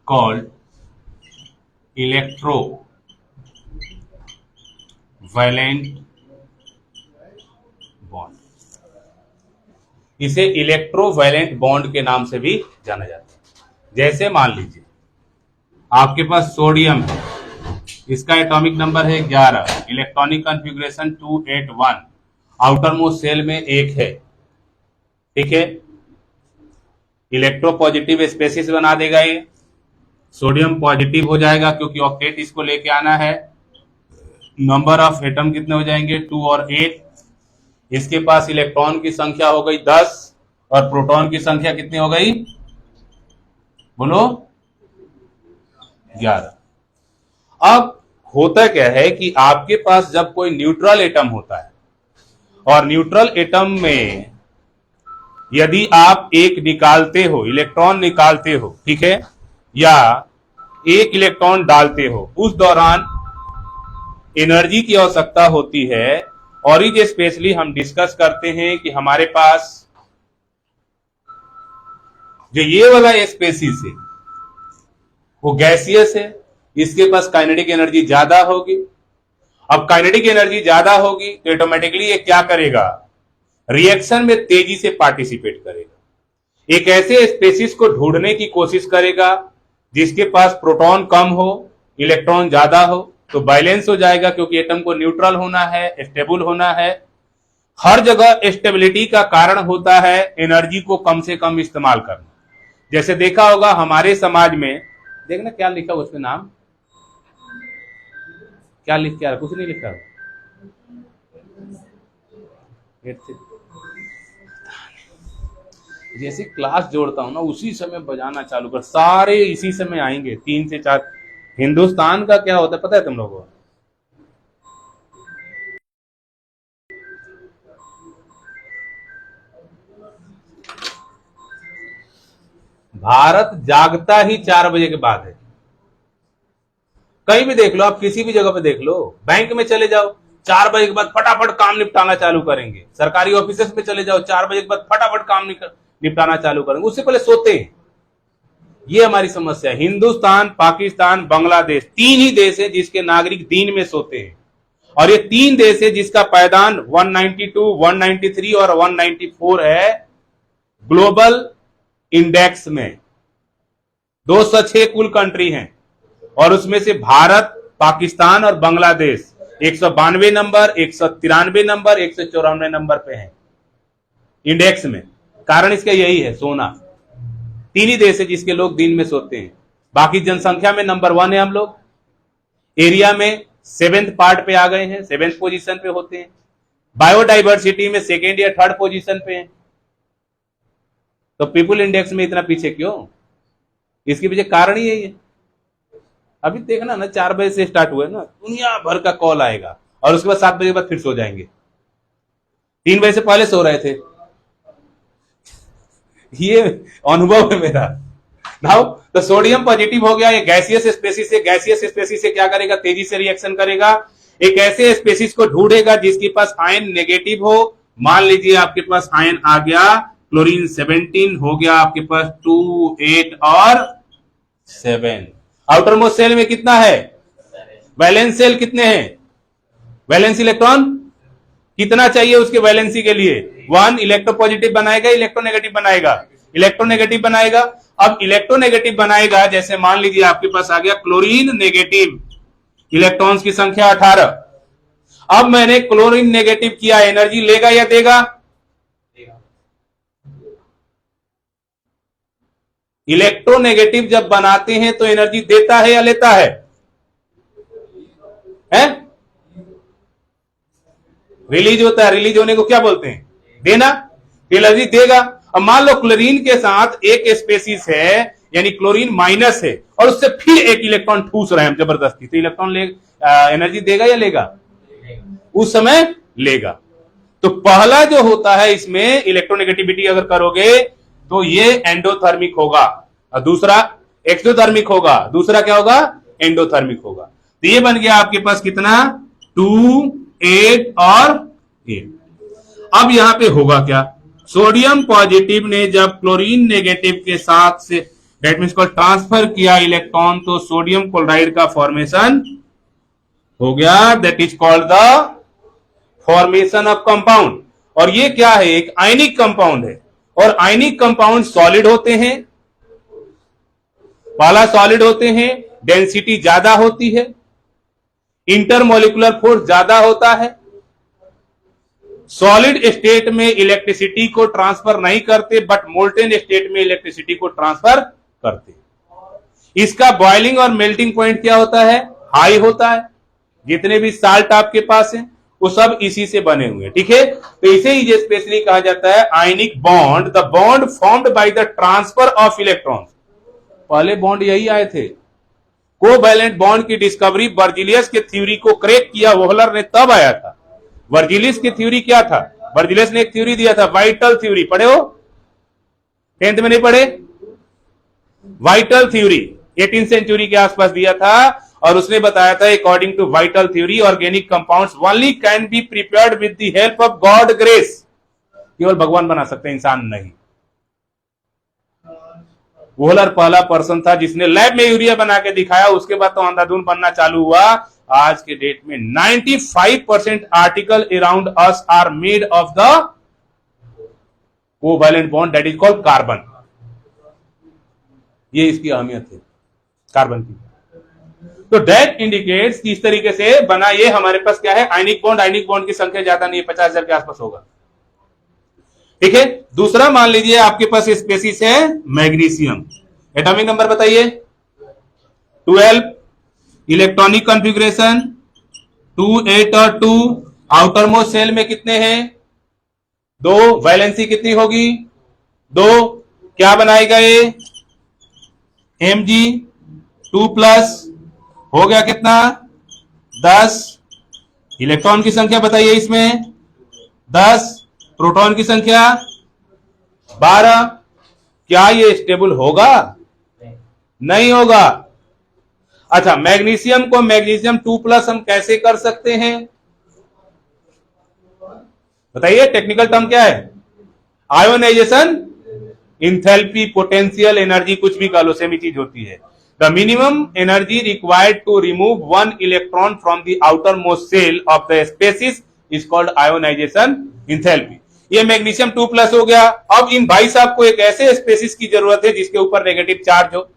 called electrovalent bond. इसे इलेक्ट्रोवैलेंट बॉन्ड के नाम से भी जाना जाता है। जैसे मान लीजिए आपके पास सोडियम है, इसका एटॉमिक नंबर है 11, electronic configuration 281, outermost shell में 1 है, ठीक है। इलेक्ट्रो पॉजिटिव स्पेसिस बना देगा, ये सोडियम पॉजिटिव हो जाएगा क्योंकि ऑक्टेट इसको लेके आना है। नंबर ऑफ एटम कितने हो जाएंगे, 2 और 8। इसके पास इलेक्ट्रॉन की संख्या हो गई 10 और प्रोटॉन की संख्या कितनी हो गई, बोलो 11। अब होता क्या है कि आपके पास जब कोई न्यूट्रल एटम होता है और न्यूट्रल एटम में यदि आप एक निकालते हो, इलेक्ट्रॉन निकालते हो, ठीक है, या एक इलेक्ट्रॉन डालते हो, उस दौरान एनर्जी की आवश्यकता होती है। और ये स्पेशली हम डिस्कस करते हैं कि हमारे पास जो ये वाला स्पेसिस है वो गैसियस है, इसके पास काइनेटिक एनर्जी ज्यादा होगी। अब काइनेटिक एनर्जी ज्यादा होगी तो ऑटोमेटिकली ये क्या करेगा, रिएक्शन में तेजी से पार्टिसिपेट करेगा। एक ऐसे स्पेसिस को ढूंढने की कोशिश करेगा जिसके पास प्रोटॉन कम हो, इलेक्ट्रॉन ज्यादा हो, तो बैलेंस हो जाएगा क्योंकि एटम को न्यूट्रल होना है, स्टेबल होना है। हर जगह स्टेबिलिटी का कारण होता है एनर्जी को कम से कम इस्तेमाल करना। जैसे देखा होगा हमारे समाज में, देखना क्या लिखा हुआ उसमें नाम, क्या लिख के आ रहा, कुछ नहीं लिखा। जैसे क्लास जोड़ता हूं ना उसी समय बजाना चालू कर, सारे इसी समय आएंगे 3 से 4। हिंदुस्तान का क्या होता है पता है तुम लोगों को, भारत जागता ही 4 बजे के बाद है। कहीं भी देख लो आप, किसी भी जगह पे देख लो, बैंक में चले जाओ 4 बजे के बाद फटाफट काम निपटाना चालू करेंगे। सरकारी ऑफिस में चले जाओ 4 बजे के बाद फटाफट काम निपटाना चालू करेंगे, उससे पहले सोते हैं। ये हमारी समस्या है। हिंदुस्तान, पाकिस्तान, बांग्लादेश 3 ही देश है जिसके नागरिक दिन में सोते हैं, और ये 3 देश है जिसका पायदान 192, 193 और 194 है ग्लोबल इंडेक्स में। 206 कुल कंट्री हैं और उसमें से भारत, पाकिस्तान और बांग्लादेश 192 नंबर, 193 नंबर, 194 नंबर पे है इंडेक्स में। कारण इसका यही है, सोना। 3 ही देश है जिसके लोग दिन में सोते हैं। बाकी जनसंख्या में नंबर 1 है हम लोग, एरिया में 7th पार्ट पे आ गए हैं, 7th पोजीशन पे होते हैं। बायोडाइवर्सिटी में 2nd या 3rd पोजीशन पे हैं। तो पीपुल इंडेक्स में इतना पीछे क्यों? इसके पीछे कारण ही यही है। अभी देखना ना, 4 बजे से स्टार्ट हुआ है ना, दुनिया भर का कॉल आएगा और उसके बाद 7 बजे के बाद फिर सो जाएंगे। 3 बजे से पहले सो रहे थे, ये अनुभव है मेरा। नाउ तो सोडियम पॉजिटिव हो गया, ये गैसियस स्पेसिस है। गैसियस स्पेसिस से क्या करेगा, तेजी से रिएक्शन करेगा। एक ऐसे स्पेसिस को ढूंढेगा जिसके पास आयन नेगेटिव हो, मान लीजिए आपके पास आयन आ गया क्लोरीन 17, हो गया आपके पास 2, 8 और 7। आउटर मोस्ट सेल में कितना है? वैलेंस सेल कितने हैं? वैलेंस इलेक्ट्रॉन कितना चाहिए उसके वैलेंसी के लिए? 1। इलेक्ट्रोपॉजिटिव बनाएगा, इलेक्ट्रोनेगेटिव बनाएगा? इलेक्ट्रोनेगेटिव बनाएगा। अब इलेक्ट्रोनेगेटिव बनाएगा, जैसे मान लीजिए आपके पास आ गया क्लोरीन नेगेटिव, इलेक्ट्रॉन्स की संख्या 18। अब मैंने क्लोरीन नेगेटिव किया, एनर्जी लेगा या देगा? इलेक्ट्रोनेगेटिव जब बनाते हैं तो एनर्जी देता है या लेता है? रिलीज होता है। रिलीज होने को क्या बोलते हैं? देना। एनर्जी देगा। अब मान लो क्लोरीन के साथ एक स्पेसिस है, यानी क्लोरीन माइनस है, और उससे फिर एक इलेक्ट्रॉन ठूस रहे हैं जबरदस्ती, तो इलेक्ट्रॉन एनर्जी देगा या लेगा? उस समय लेगा। तो पहला जो होता है इसमें इलेक्ट्रोनेगेटिविटी अगर करोगे तो ये एंडोथर्मिक होगा, और दूसरा एक्सोथर्मिक होगा। दूसरा क्या होगा? एंडोथर्मिक होगा। तो ये बन गया आपके पास कितना? 2, 8 और 8। अब यहां पे होगा क्या? सोडियम पॉजिटिव ने जब क्लोरीन नेगेटिव के साथ से दैट मींस को ट्रांसफर किया इलेक्ट्रॉन, तो सोडियम क्लोराइड का फॉर्मेशन हो गया। That is called the formation of compound. और ये क्या है? एक आयनिक कंपाउंड है, और आयनिक कंपाउंड सॉलिड होते हैं। पहला सॉलिड होते हैं, डेंसिटी ज्यादा होती है, इंटरमोलिकुलर फोर्स ज्यादा होता है, सॉलिड स्टेट में इलेक्ट्रिसिटी को ट्रांसफर नहीं करते, बट मोल्टेन स्टेट में इलेक्ट्रिसिटी को ट्रांसफर करते। इसका बॉइलिंग और मेल्टिंग पॉइंट क्या होता है? हाई होता है। जितने भी साल्ट आपके पास हैं वो सब इसी से बने हुए हैं, ठीक है। तो इसे ही स्पेशली कहा जाता है ionic bond, the bond formed by the transfer of electrons. पहले बॉन्ड यही आए थे। कोवैलेंट बॉन्ड की डिस्कवरी वर्जिलियस के थ्योरी को क्रैक किया वोहलर ने, तब आया था। वर्जिलियस की थ्योरी क्या था? वर्जिलियस ने एक थ्योरी दिया था, वाइटल थ्योरी। पढ़े हो? 10th में नहीं पढ़े? वाइटल थ्योरी 18th सेंचुरी के आसपास दिया था, और उसने बताया था according to vital theory organic compounds only can be prepared with the help of God grace. केवल भगवान बना सकते हैं, इंसान नहीं। वोहलर पहला पर्सन था जिसने लैब में यूरिया बना के दिखाया। उसके बाद तो अंधाधुन बनना चालू हुआ। आज के डेट में 95% article around us are made of the covalent bond, that is called carbon. ये इसकी अहमियत है कार्बन की। तो दैट इंडिकेट्स किस तरीके से बना। ये हमारे पास क्या है? आयनिक बॉन्ड। आयनिक बॉन्ड की संख्या ज्यादा नहीं है, 50,000 के आसपास होगा, ठीक है। दूसरा मान लीजिए आपके पास स्पेसिस है मैग्नीशियम। एटॉमिक नंबर बताइए? 12। इलेक्ट्रॉनिक कॉन्फ़िगरेशन 2, 8 और 2। आउटर मोस्ट सेल में कितने हैं? 2। वैलेंसी कितनी होगी? 2। क्या बनाएगा ये? Mg2+। हो गया कितना? 10। इलेक्ट्रॉन की संख्या बताइए इसमें? 10। प्रोटॉन की संख्या 12। क्या ये स्टेबल होगा? नहीं होगा। अच्छा, मैग्नीशियम को मैग्नीशियम 2+ हम कैसे कर सकते हैं बताइए? टेक्निकल टर्म क्या है? आयोनाइजेशन, इंथैल्पी, पोटेंशियल एनर्जी, कुछ भी कह लो, सेम ही चीज होती है। The minimum energy required to remove one electron from the outermost shell of the species is called ionization enthalpy। ये मैग्नीशियम 2+ हो गया। अब इन भाई साहब को एक ऐसे स्पेसिस की जरूरत है जिसके ऊपर नेगेटिव चार्ज हो।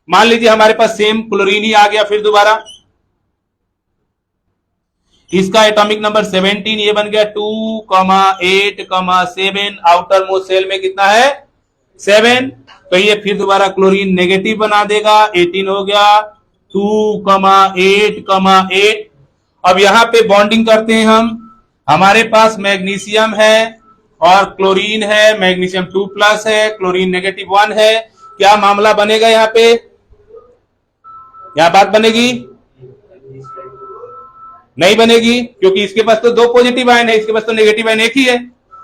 मान लीजिए हमारे पास सेम क्लोरीन ही आ गया फिर दोबारा। इसका एटॉमिक नंबर 17, ये बन गया 2, 8, 7। आउटर मोस्ट सेल में कितना है? 7। तो ये फिर दोबारा क्लोरीन नेगेटिव बना देगा, 18 हो गया। 2, 8, 8। अब यहां पे बॉन्डिंग करते हैं हम। हमारे पास मैग्नीशियम है और क्लोरीन है, मैग्नीशियम 2+ है, क्लोरीन नेगेटिव 1 है। क्या मामला बनेगा यहां पे? यहां बात बनेगी? नहीं बनेगी, क्योंकि इसके पास तो 2 पॉजिटिव आयन है, इसके पास तो नेगेटिव आयन एक ही है।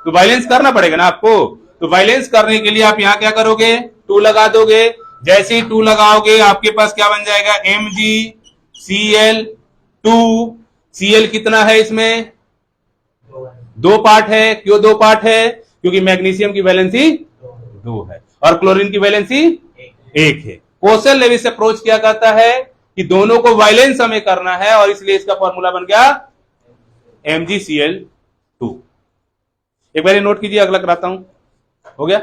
तो वायलेंस करना पड़ेगा ना आपको। तो वायलेंस करने के लिए आप यहां क्या करोगे? 2 लगा दोगे। जैसे ही 2 लगाओगे आपके पास क्या बन जाएगा? MgCl2। Cl कितना है इसमें? दो पार्ट है। क्यों दो पार्ट है? क्योंकि मैग्नीशियम की वैलेंसी दो है और क्लोरीन की वैलेंसी एक है। कोसल लेविस अप्रोच क्या कहता है कि दोनों को वायलेंस हमें करना है और इसलिए इसका फॉर्मूला बन गया MgCl2। एक बार नोट कीजिए, अगला कराता हूं। हो गया?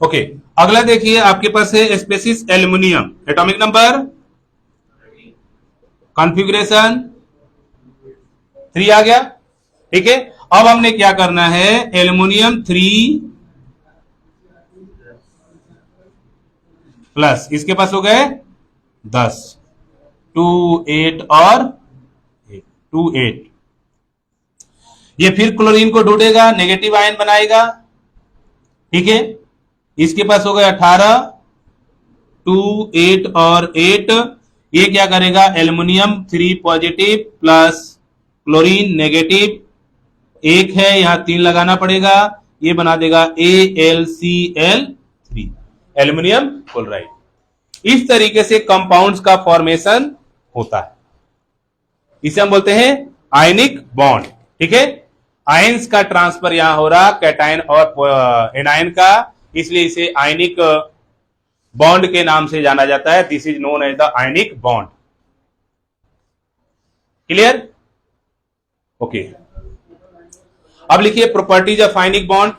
ओके, अगला देखिए आपके पास है species aluminium, atomic number, configuration 3 आ गया। ठीक है, अब हमने क्या करना है, एल्युमिनियम 3 प्लस इसके पास हो गए 10, 2 8 और 2 8। ये फिर क्लोरीन को ढूंढेगा, नेगेटिव आयन बनाएगा। ठीक है, इसके पास हो गए 18, 2 8 और 8। ये क्या करेगा, aluminium 3 positive plus chlorine negative, एक है यहां 3 लगाना पड़ेगा, ये बना देगा AlCl3, एल्युमिनियम क्लोराइड। इस तरीके से कंपाउंड्स का फॉर्मेशन होता है, इसे हम बोलते हैं आयनिक बॉन्ड। ठीक है, आयंस का ट्रांसफर यहां हो रहा कैटायन और एनायन का, इसलिए इसे आयनिक बॉन्ड के नाम से जाना जाता है। This is known as the ionic bond. Clear? Okay, अब लिखिए properties of ionic bond.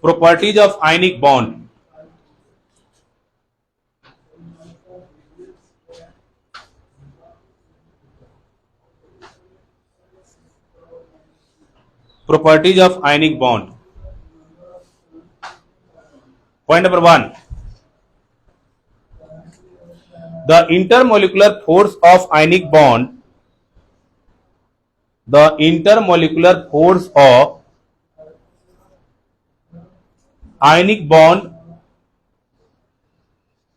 Properties of ionic bond, properties of ionic bond. Point number 1, the intermolecular force of ionic bond, the intermolecular force of ionic bond,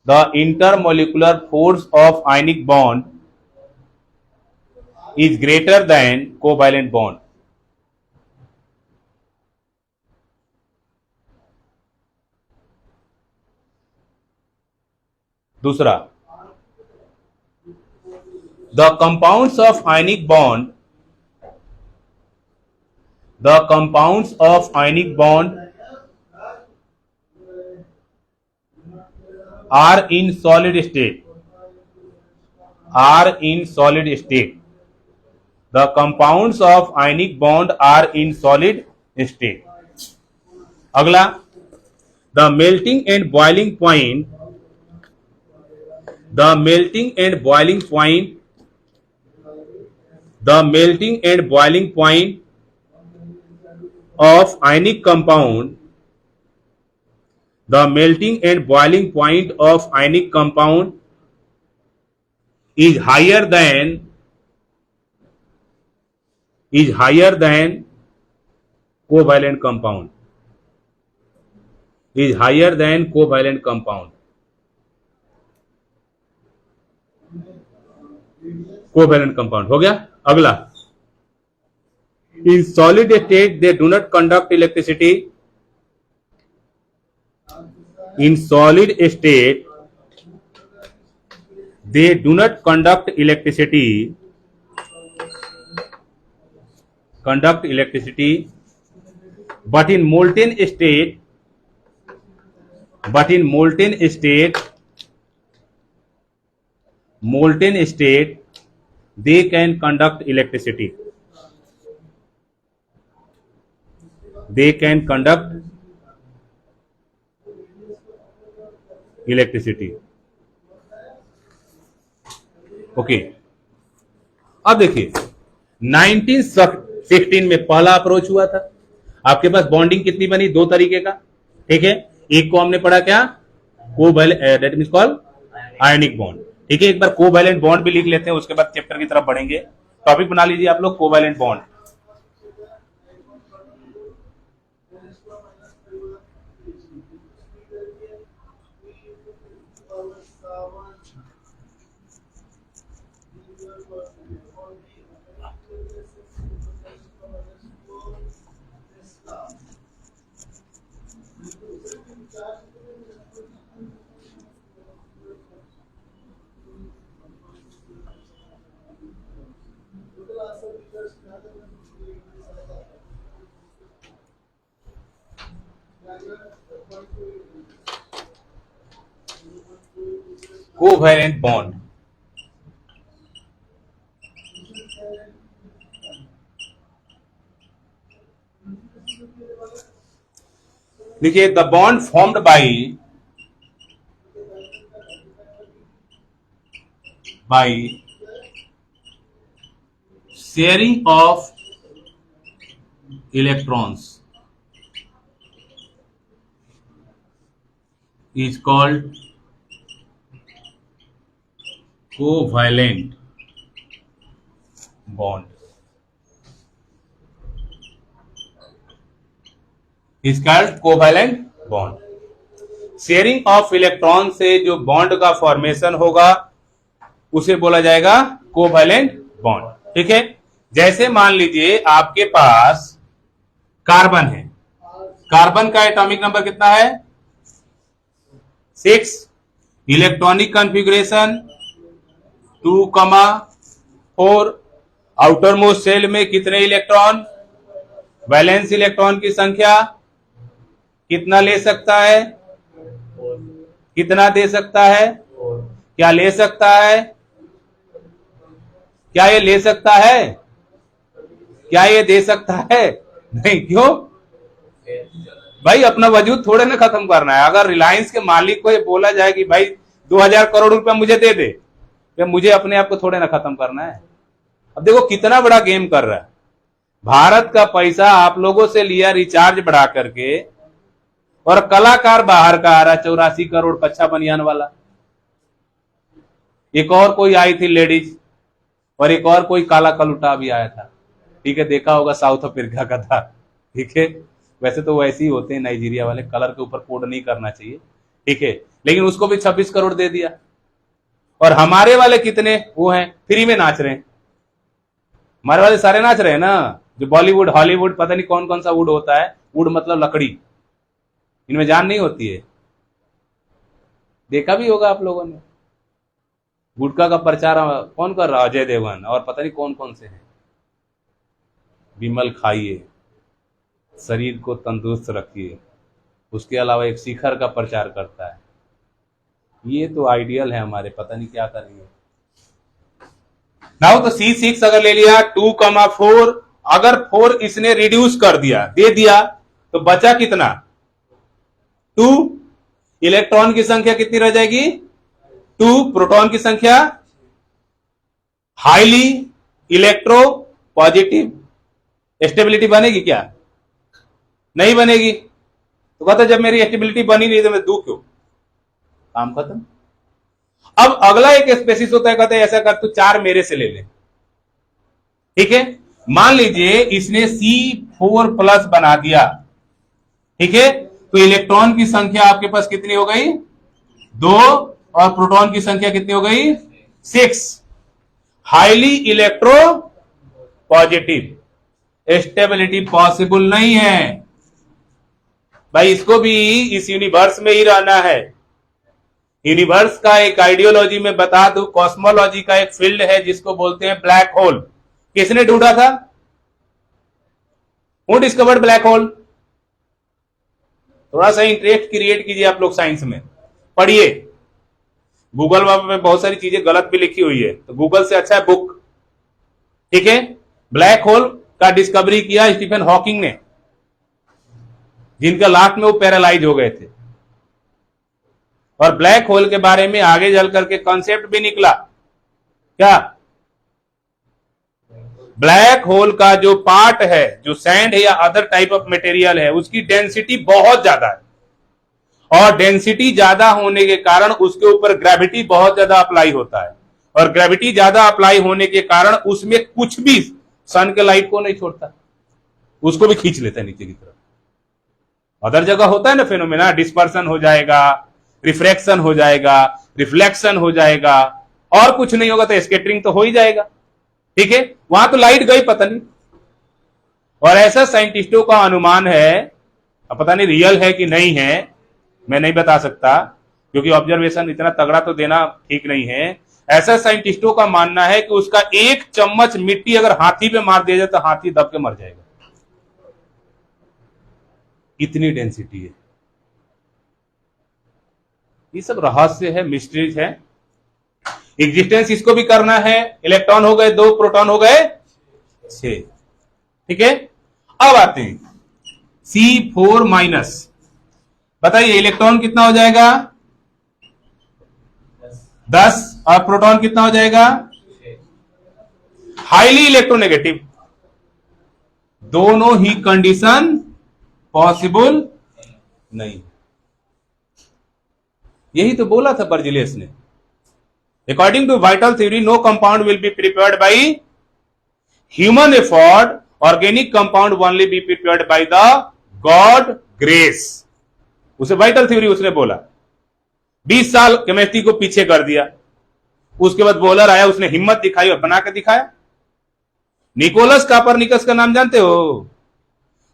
the intermolecular force of ionic bond is greater than covalent bond. दूसरा, the compounds of ionic bond, the compounds of ionic bond are in solid state, are in solid state. The compounds of ionic bond are in solid state. अगला, the melting and boiling point, the melting and boiling point, the melting and boiling point of ionic compound, the melting and boiling point of ionic compound is higher than covalent compound, is higher than covalent compound. Covalent compound हो गया। अगला, in solid state they do not conduct electricity, in solid state they do not conduct electricity, but in molten state, they can conduct electricity, they can conduct electricity. Okay, अब देखिए 1916 में पहला approach हुआ था। आपके पास बॉन्डिंग कितनी बनी? दो तरीके का, ठीक है। एक को हमने पढ़ा क्या? That means called ionic bond, ठीक है। एक बार कोवैलेंट बॉन्ड भी लिख लेते हैं, उसके बाद चैप्टर की तरफ बढ़ेंगे। टॉपिक बना लीजिए आप लोग, कोवैलेंट बॉन्ड। कोवैलेंट बॉन्ड, देखिए the bond formed by sharing of electrons is called covalent bond, is called covalent bond। Sharing of electron से जो बॉन्ड का फॉर्मेशन होगा उसे बोला जाएगा कोवैलेंट बॉन्ड, ठीक है। जैसे मान लीजिए आपके पास कार्बन है, कार्बन का एटॉमिक नंबर कितना है? 6। Electronic configuration 2,4। Outermost shell में कितने इलेक्ट्रॉन? वैलेंस इलेक्ट्रॉन की संख्या कितना ले सकता है? कितना दे सकता है? क्या ले सकता है? क्या ये ले सकता है? क्या ये दे सकता है? नहीं। क्यों भाई? अपना वजूद थोड़े ना खत्म करना है। अगर रिलायंस के मालिक को ये बोला जाए कि भाई 2000 करोड़ रुपया मुझे दे दे, तो मुझे अपने आप को थोड़े ना खत्म करना है। अब देखो कितना बड़ा गेम कर रहा है। भारत का पैसा आप लोगों से लिया रिचार्ज बढ़ा करके, और कलाकार बाहर का आ रहा 84 करोड़ कच्चा बनियान वाला। एक और कोई आई थी लेडीज, और एक और कोई काला कलुटा भी आया था, ठीक है। देखा होगा साउथ अफ्रीका का था, ठीक है। वैसे तो वैसे ही होते हैं नाइजीरिया वाले, कलर के ऊपर कोड नहीं करना चाहिए, ठीक है। लेकिन उसको भी 26 करोड़ दे दिया। और हमारे वाले कितने वो हैं, फ्री में नाच रहे हैं। हमारे वाले सारे नाच रहे हैं ना, जो बॉलीवुड हॉलीवुड पता नहीं कौन कौन सा वुड होता है। वुड मतलब लकड़ी, इनमें जान नहीं होती है। देखा भी होगा आप लोगों ने। गुटखा का प्रचार कौन कर रहा? अजय देवगन और पता नहीं कौन कौन से हैं। विमल खाइए, शरीर को तंदुरुस्त रखिए। उसके अलावा एक शिखर का प्रचार करता है। ये तो आइडियल है हमारे, पता नहीं क्या करेंगे। नाउ तो C6 अगर ले लिया 2,4, अगर 4 इसने रिड्यूस कर दिया, दे दिया, तो बचा कितना? 2। इलेक्ट्रॉन की संख्या कितनी रह जाएगी? 2। प्रोटॉन की संख्या हाईली इलेक्ट्रो पॉजिटिव। स्टेबिलिटी बनेगी क्या? नहीं बनेगी। तो कहता जब मेरी स्टेबिलिटी बनी नहीं तो मैं दू क्यों? काम खत्म। अब अगला एक स्पेसिस होता है, कहते हैं ऐसा कर तू 4 मेरे से ले ले, ठीक है। मान लीजिए इसने C4+ बना दिया, ठीक है। तो इलेक्ट्रॉन की संख्या आपके पास कितनी हो गई? 2, और प्रोटॉन की संख्या कितनी हो गई? 6। Highly electro positive. Stability possible नहीं है भाई। इसको भी इस यूनिवर्स में ही रहना है। यूनिवर्स का एक आइडियोलॉजी में बता दूं, कॉस्मोलॉजी का एक फील्ड है जिसको बोलते हैं ब्लैक होल। किसने ढूंढा था? Who discovered black hole? थोड़ा सा इंटरेस्ट क्रिएट कीजिए आप लोग, साइंस में पढ़िए। गूगल में बहुत सारी चीजें गलत भी लिखी हुई है, तो गूगल से अच्छा है बुक, ठीक है। ब्लैक होल का डिस्कवरी किया स्टीफन हॉकिंग ने, जिनका लास्ट में वो पैरालाइज हो गए थे। और ब्लैक होल के बारे में आगे चल करके कॉन्सेप्ट भी निकला, क्या? ब्लैक होल का जो पार्ट है, जो सैंड है या अदर टाइप ऑफ मटेरियल है, उसकी डेंसिटी बहुत ज्यादा है और डेंसिटी ज्यादा होने के कारण उसके ऊपर ग्रेविटी बहुत ज्यादा अप्लाई होता है और ग्रेविटी ज्यादा अप्लाई होने के कारण उसमें कुछ भी सन के लाइट को नहीं छोड़ता, उसको भी खींच लेता है नीचे की तरफ। अदर जगह होता है ना फेनोमेना, डिस्पर्सन हो जाएगा, रिफ्रैक्शन हो जाएगा, रिफ्लेक्शन हो जाएगा और कुछ नहीं होगा तो स्कैटरिंग तो हो ही जाएगा, ठीक है। वहां तो लाइट गई पता नहीं। और ऐसा साइंटिस्टों का अनुमान है, अब पता नहीं रियल है कि नहीं है, मैं नहीं बता सकता क्योंकि ऑब्जर्वेशन इतना तगड़ा तो देना ठीक नहीं है। ऐसा साइंटिस्टों का मानना है कि उसका एक चम्मच मिट्टी अगर हाथी पे मार दिया जाए तो हाथी दब के मर जाएगा, इतनी डेंसिटी है। ये सब रहस्य है, मिस्ट्रीज है। एग्जिस्टेंस इसको भी करना है, इलेक्ट्रॉन हो गए 2, प्रोटॉन हो गए 6, ठीक है। अब आते हैं C4 माइनस, बताइए इलेक्ट्रॉन कितना हो जाएगा 10 और प्रोटॉन कितना हो जाएगा, हाईली इलेक्ट्रोनेगेटिव। दोनों ही कंडीशन पॉसिबल नहीं। यही तो बोला था बर्जिलियस ने, according to vital theory no compound will be prepared by human effort, organic compound only be prepared by the God grace. उसे वाइटल थ्योरी उसने बोला। 20 साल केमिस्ट्री को पीछे कर दिया, उसके बाद बोलर आया, उसने हिम्मत दिखाई और बना के दिखाया। निकोलस कापरनिकस का नाम जानते हो?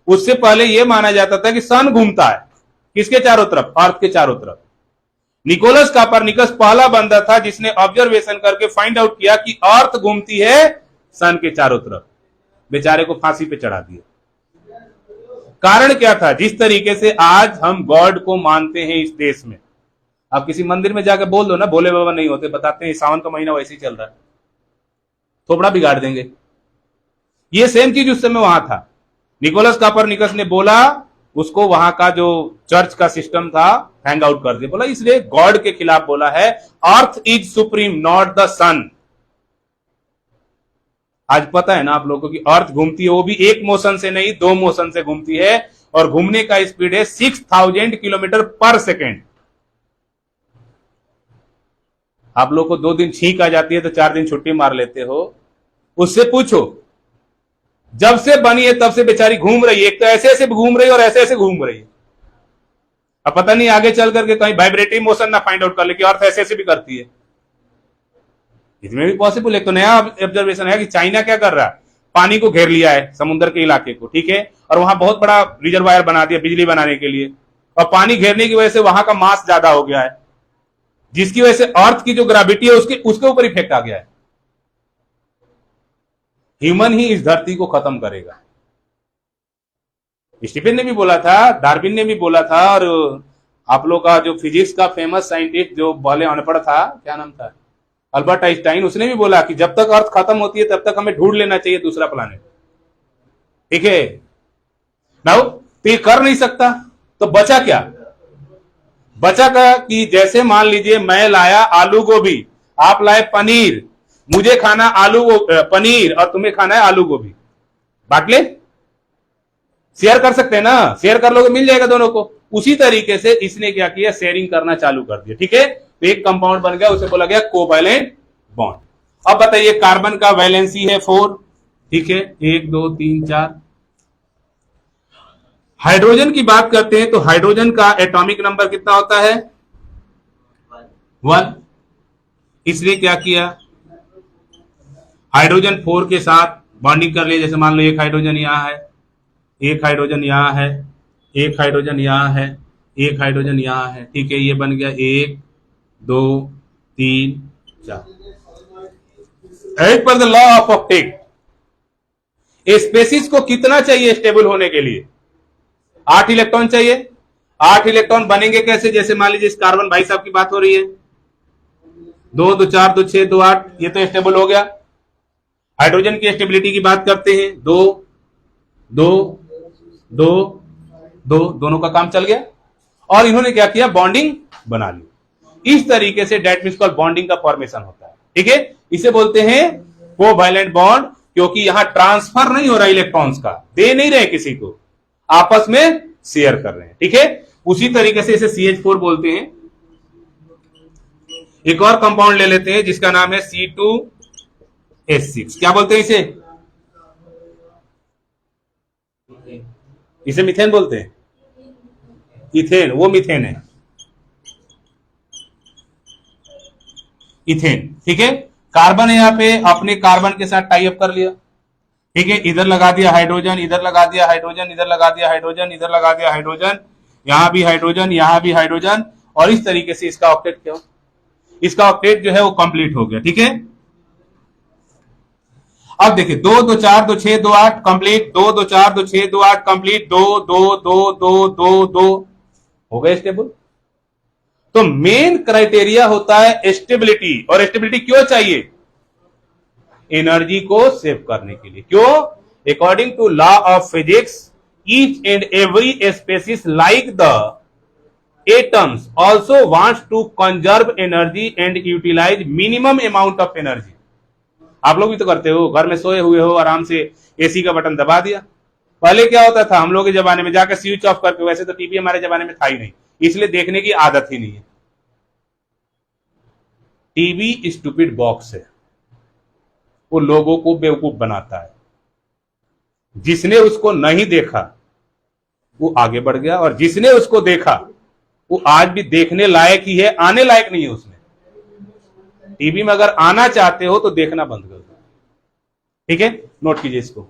उससे पहले यह माना जाता था कि सन घूमता है किसके चारों तरफ, अर्थ के चारों तरफ। निकोलस कापरनिकस पहला बंदा था जिसने ऑब्जर्वेशन करके फाइंड आउट किया कि अर्थ घूमती है सन के चारों तरफ। बेचारे को फांसी पे चढ़ा दिया। कारण क्या था? जिस तरीके से आज हम गॉड को मानते हैं इस देश में, आप किसी मंदिर में जाकर बोल दो ना, भोले बाबा नहीं होते, बताते हैं सावन का महीना वैसे ही चल रहा है, थोपड़ा बिगाड़ देंगे। ये सेम चीज उस समय वहां था। निकोलस कापरनिकस ने बोला, उसको वहां का जो चर्च का सिस्टम था हैंग आउट कर दिया। बोला इसलिए गॉड के खिलाफ बोला है, earth is supreme not the sun. आज पता है ना आप लोगों को कि अर्थ घूमती है, वो भी एक मोशन से नहीं 2 मोशन से घूमती है और घूमने का स्पीड है 6000 किलोमीटर पर सेकेंड। आप लोग को 2 दिन छींक आ जाती है तो 4 दिन छुट्टी मार लेते हो। उससे पूछो, जब से बनी है तब से बेचारी घूम रही है, एक तो ऐसे ऐसे घूम रही है और ऐसे ऐसे घूम रही है। अब पता नहीं आगे चल करके कहीं वाइब्रेटिव मोशन ना फाइंड आउट कर ले कि अर्थ ऐसे ऐसे भी करती है। इसमें भी पॉसिबल। एक तो नया ऑब्जर्वेशन है कि चाइना क्या कर रहा है, पानी को घेर लिया है समुद्र के इलाके को, ठीक है, और वहां बहुत बड़ा रिजर्वायर बना दिया बिजली बनाने के लिए, और पानी घेरने की वजह से वहां का मास ज्यादा हो गया है, जिसकी वजह से अर्थ की जो ग्रेविटी है उसके ऊपर इफेक्ट आ गया है। ह्यूमन ही इस धरती को खत्म करेगा। स्टीफन ने भी बोला था, डार्विन ने भी बोला था, और आप लोग का जो फिजिक्स का फेमस साइंटिस्ट जो भले अनपढ़ था, क्या नाम था, अल्बर्ट आइंस्टाइन, उसने भी बोला कि जब तक अर्थ खत्म होती है तब तक हमें ढूंढ लेना चाहिए दूसरा प्लैनेट, ठीक है। नाउ तो ये कर नहीं सकता तो बचा क्या? बचा क्या कि जैसे मान लीजिए मैं लाया आलू गोभी, आप लाए पनीर, मुझे खाना आलू पनीर और तुम्हें खाना है आलू गोभी, बांट ले, शेयर कर सकते हैं ना, शेयर कर लोगे मिल जाएगा दोनों को। उसी तरीके से इसने क्या किया, शेयरिंग करना चालू कर दिया, ठीक है। तो एक कंपाउंड बन गया, उसे बोला गया कोवैलेंट बॉन्ड। अब बताइए कार्बन का वैलेंसी है 4, ठीक है, 1 2 3 4। हाइड्रोजन की बात करते हैं तो हाइड्रोजन का एटॉमिक नंबर कितना होता है 1। इसलिए क्या किया, हाइड्रोजन 4 के साथ बॉन्डिंग कर लिया। जैसे मान लो एक हाइड्रोजन यहां है, एक हाइड्रोजन यहां है, एक हाइड्रोजन यहां है, एक हाइड्रोजन यहां है, ठीक है। ये बन गया 1 2 3 4। As per the law of octet, species को कितना चाहिए स्टेबल होने के लिए? 8 इलेक्ट्रॉन चाहिए। 8 इलेक्ट्रॉन बनेंगे कैसे? जैसे मान लीजिए इस कार्बन भाई साहब की बात हो रही है, 2 2 4 2 6 2 8, ये तो स्टेबल हो गया। हाइड्रोजन की स्टेबिलिटी की बात करते हैं, 2 2 2 2, दोनों का काम चल गया और इन्होंने क्या किया, बॉन्डिंग बना ली। इस तरीके से डेट मींस कॉल्ड बॉन्डिंग का फॉर्मेशन होता है, ठीक है, इसे बोलते हैं कोवैलेंट बॉन्ड, क्योंकि यहां ट्रांसफर नहीं हो रहा इलेक्ट्रॉन्स का, दे नहीं रहे किसी को, आपस में शेयर कर रहे हैं। ठीक है, उसी तरीके से इसे CH4 बोलते हैं। एक और कंपाउंड ले लेते हैं जिसका नाम है C2H6। क्या बोलते हैं इसे? इसे मीथेन बोलते हैं, इथेन, वो मीथेन है, इथेन। ठीक है, कार्बन है यहां पे, अपने कार्बन के साथ टाई अप कर लिया। ठीक है, इधर लगा दिया हाइड्रोजन, इधर लगा दिया हाइड्रोजन, इधर लगा दिया हाइड्रोजन, इधर लगा दिया हाइड्रोजन, यहां भी हाइड्रोजन, यहां भी हाइड्रोजन, और इस तरीके से इसका ऑक्टेट क्या, इसका ऑक्टेट जो है वो कंप्लीट हो गया। ठीक है, अब देखिए 2 2 4 2 6 2 8 कंप्लीट, 2 2 4 2 6 2 8 कंप्लीट, 2 2 2 2 2 2 हो गए स्टेबल। तो मेन क्राइटेरिया होता है स्टेबिलिटी, और स्टेबिलिटी क्यों चाहिए? एनर्जी को सेव करने के लिए। क्यों? According to law of physics, each and every species like the atoms also wants to conserve energy and utilize minimum amount of energy. आप लोग भी तो करते हो, घर में सोए हुए हो, आराम से एसी का बटन दबा दिया। पहले क्या होता था, हम लोग के जमाने में जाकर स्विच ऑफ करके, वैसे तो टीवी हमारे जमाने में था ही नहीं, इसलिए देखने की आदत ही नहीं है। टीवी स्टूपिड बॉक्स है, वो लोगों को बेवकूफ बनाता है। जिसने उसको नहीं देखा वो आगे बढ़ गया, और जिसने उसको देखा वो आज भी देखने लायक ही है, आने लायक नहीं है उसमें। टीवी में अगर आना चाहते हो तो देखना बंद कर दो। ठीक है, नोट कीजिए इसको।